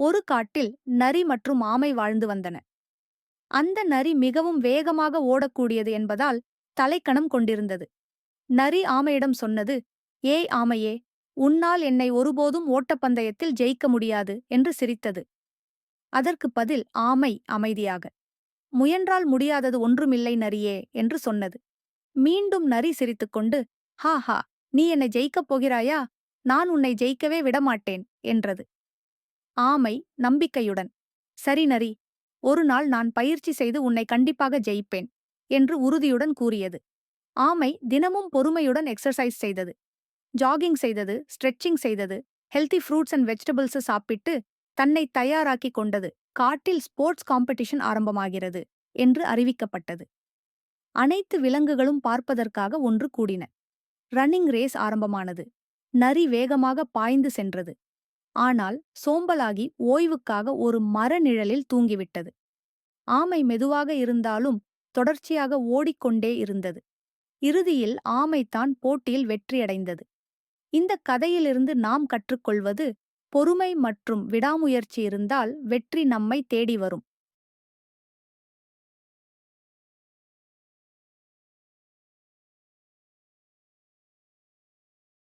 ஒரு காட்டில் நரி மற்றும் ஆமை வாழ்ந்து வந்தன. அந்த நரி மிகவும் வேகமாக ஓடக்கூடியது என்பதால் தலைக்கணம் கொண்டிருந்தது. நரி ஆமையிடம் சொன்னது, "ஏய் ஆமையே, உன்னால் என்னை ஒருபோதும் ஓட்டப்பந்தயத்தில் ஜெயிக்க முடியாது" என்று சிரித்தது. அதற்கு பதில் ஆமை அமைதியாக, "முயன்றால் முடியாதது ஒன்றுமில்லை நரியே" என்று சொன்னது. மீண்டும் நரி சிரித்துக்கொண்டு, "ஹா ஹா, நீ என்னை ஜெயிக்கப் போகிறாயா? நான் உன்னை ஜெயிக்கவே விடமாட்டேன்" என்றது. ஆமை நம்பிக்கையுடன், "சரி நரி, ஒரு நாள் நான் பயிற்சி செய்து உன்னை கண்டிப்பாக ஜெயிப்பேன்" என்று உறுதியுடன் கூறியது. ஆமை தினமும் பொறுமையுடன் எக்சர்சைஸ் செய்தது. ஜாகிங் செய்தது, ஸ்ட்ரெச்சிங் செய்தது, ஹெல்தி ஃப்ரூட்ஸ் அண்ட் வெஜிடபிள்ஸ் சாப்பிட்டு தன்னை தயாராக்கிக் கொண்டது. காட்டில் ஸ்போர்ட்ஸ் காம்படிஷன் ஆரம்பமாகிறது என்று அறிவிக்கப்பட்டது. அனைத்து விலங்குகளும் பார்ப்பதற்காக ஒன்று கூடின. ரன்னிங் ரேஸ் ஆரம்பமானது. நரி வேகமாக பாய்ந்து சென்றது. ஆனால் சோம்பலாகி ஓய்வுக்காக ஒரு மர நிழலில் தூங்கிவிட்டது. ஆமை மெதுவாக இருந்தாலும் தொடர்ச்சியாக ஓடிக்கொண்டே இருந்தது. இறுதியில் ஆமைதான் போட்டியில் வெற்றியடைந்தது. இந்த கதையிலிருந்து நாம் கற்றுக்கொள்வது, பொறுமை மற்றும் விடாமுயற்சி இருந்தால் வெற்றி நம்மை தேடி வரும்.